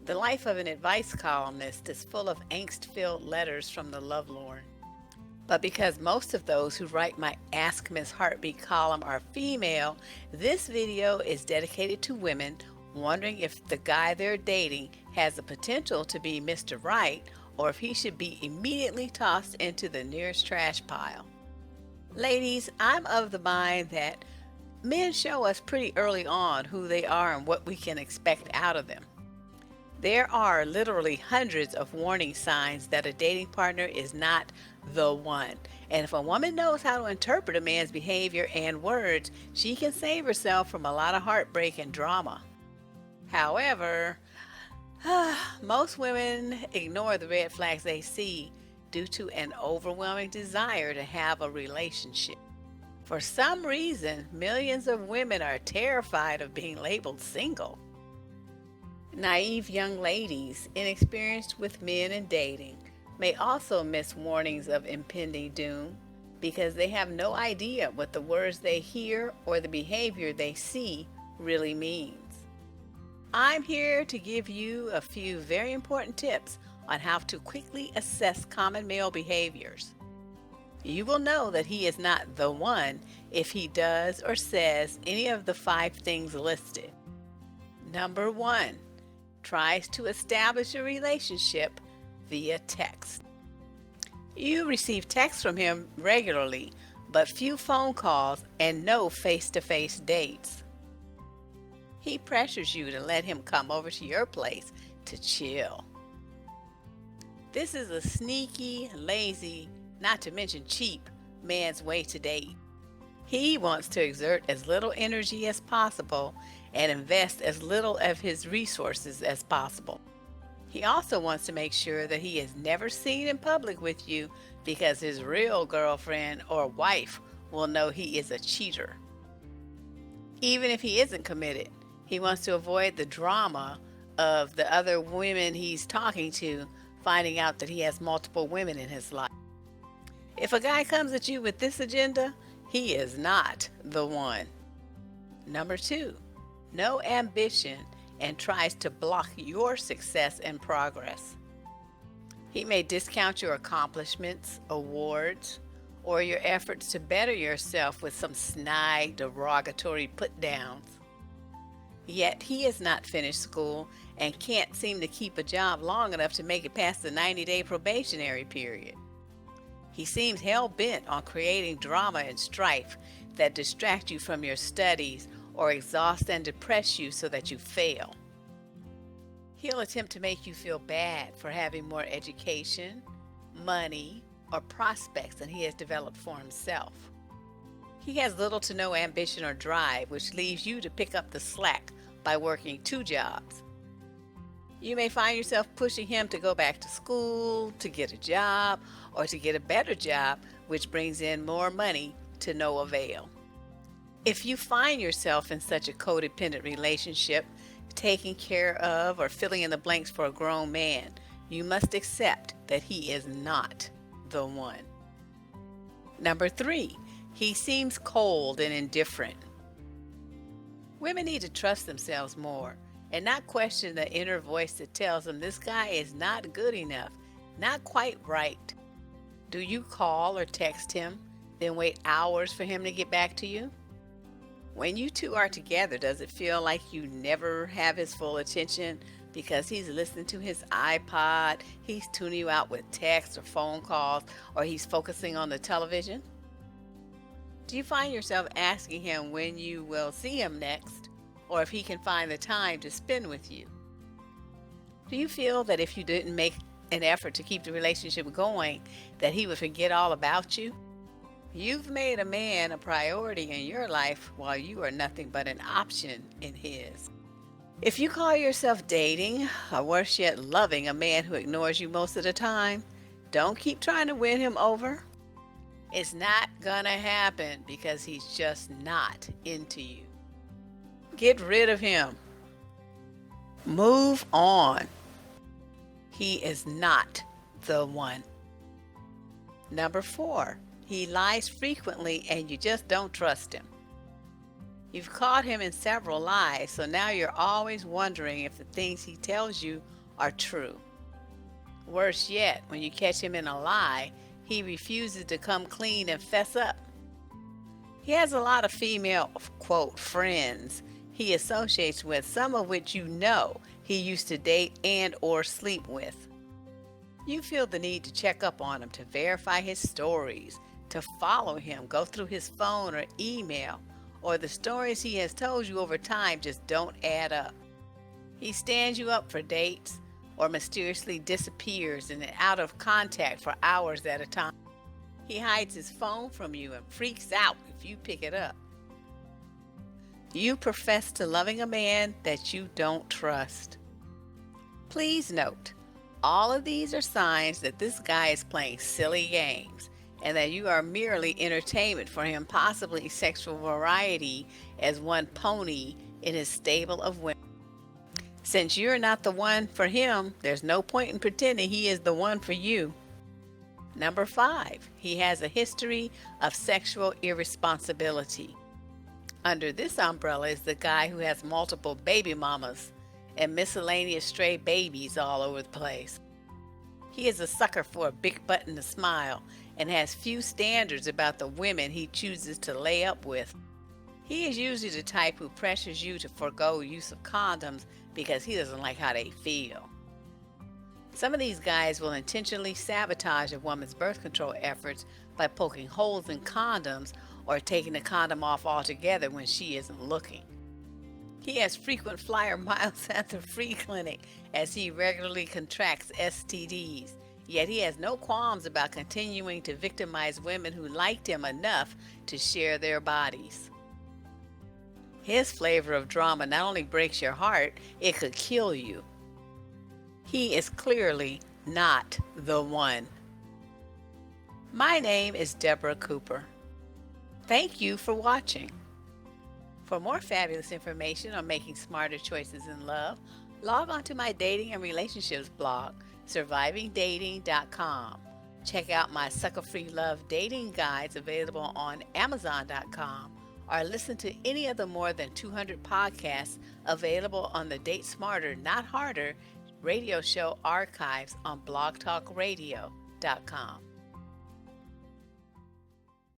The life of an advice columnist is full of angst-filled letters from the lovelorn. But because most of those who write my Ask Miss Heartbeat column are female, this video is dedicated to women wondering if the guy they're dating has the potential to be Mr. Right or if he should be immediately tossed into the nearest trash pile. Ladies, I'm of the mind that men show us pretty early on who they are and what we can expect out of them. There are literally hundreds of warning signs that a dating partner is not the one. And if a woman knows how to interpret a man's behavior and words, she can save herself from a lot of heartbreak and drama. However, most women ignore the red flags they see due to an overwhelming desire to have a relationship. For some reason, millions of women are terrified of being labeled single. Naive young ladies, inexperienced with men and dating, may also miss warnings of impending doom because they have no idea what the words they hear or the behavior they see really means. I'm here to give you a few very important tips on how to quickly assess common male behaviors. You will know that he is not the one if he does or says any of the 5 things listed. Number 1. Tries to establish a relationship via text. You receive texts from him regularly, but few phone calls and no face-to-face dates. He pressures you to let him come over to your place to chill. This is a sneaky, lazy, not to mention cheap, man's way to date. He wants to exert as little energy as possible and invest as little of his resources as possible. He also wants to make sure that he is never seen in public with you because his real girlfriend or wife will know he is a cheater. Even if he isn't committed, he wants to avoid the drama of the other women he's talking to finding out that he has multiple women in his life. If a guy comes at you with this agenda, he is not the one. Number 2, no ambition and tries to block your success and progress. He may discount your accomplishments, awards, or your efforts to better yourself with some snide, derogatory put-downs. Yet he has not finished school and can't seem to keep a job long enough to make it past the 90-day probationary period. He seems hell-bent on creating drama and strife that distract you from your studies or exhaust and depress you so that you fail. He'll attempt to make you feel bad for having more education, money, or prospects than he has developed for himself. He has little to no ambition or drive, which leaves you to pick up the slack by working 2 jobs. You may find yourself pushing him to go back to school, to get a job, or to get a better job, which brings in more money to no avail. If you find yourself in such a codependent relationship, taking care of or filling in the blanks for a grown man, you must accept that he is not the one. Number 3, he seems cold and indifferent. Women need to trust themselves more and not question the inner voice that tells them this guy is not good enough, not quite right. Do you call or text him, then wait hours for him to get back to you? When you two are together, does it feel like you never have his full attention because he's listening to his iPod, he's tuning you out with texts or phone calls, or he's focusing on the television? Do you find yourself asking him when you will see him next, or if he can find the time to spend with you? Do you feel that if you didn't make an effort to keep the relationship going, that he would forget all about you? You've made a man a priority in your life while you are nothing but an option in his. If you call yourself dating, or worse yet, loving a man who ignores you most of the time, don't keep trying to win him over. It's not gonna happen because he's just not into you. Get rid of him. Move on. He is not the one. Number 4, he lies frequently and you just don't trust him. You've caught him in several lies, so now you're always wondering if the things he tells you are true. Worse yet, when you catch him in a lie, he refuses to come clean and fess up. He has a lot of female, quote, friends he associates with, some of which you know he used to date and or sleep with. You feel the need to check up on him, to verify his stories, to follow him, go through his phone or email, or the stories he has told you over time just don't add up. He stands you up for dates or mysteriously disappears and is out of contact for hours at a time. He hides his phone from you and freaks out if you pick it up. You profess to loving a man that you don't trust. Please note, all of these are signs that this guy is playing silly games and that you are merely entertainment for him, possibly sexual variety as one pony in his stable of women. Since you're not the one for him, there's no point in pretending he is the one for you. Number 5, he has a history of sexual irresponsibility. Under this umbrella is the guy who has multiple baby mamas and miscellaneous stray babies all over the place. He is a sucker for a big butt and a smile and has few standards about the women he chooses to lay up with. He is usually the type who pressures you to forego use of condoms because he doesn't like how they feel. Some of these guys will intentionally sabotage a woman's birth control efforts by poking holes in condoms or taking the condom off altogether when she isn't looking. He has frequent flyer miles at the free clinic as he regularly contracts STDs, yet he has no qualms about continuing to victimize women who liked him enough to share their bodies. His flavor of drama not only breaks your heart, it could kill you. He is clearly not the one. My name is Deborrah Cooper. Thank you for watching. For more fabulous information on making smarter choices in love, log on to my dating and relationships blog, survivingdating.com. Check out my sucker-free love dating guides available on amazon.com, or listen to any of the more than 200 podcasts available on the Date Smarter, Not Harder radio show archives on blogtalkradio.com.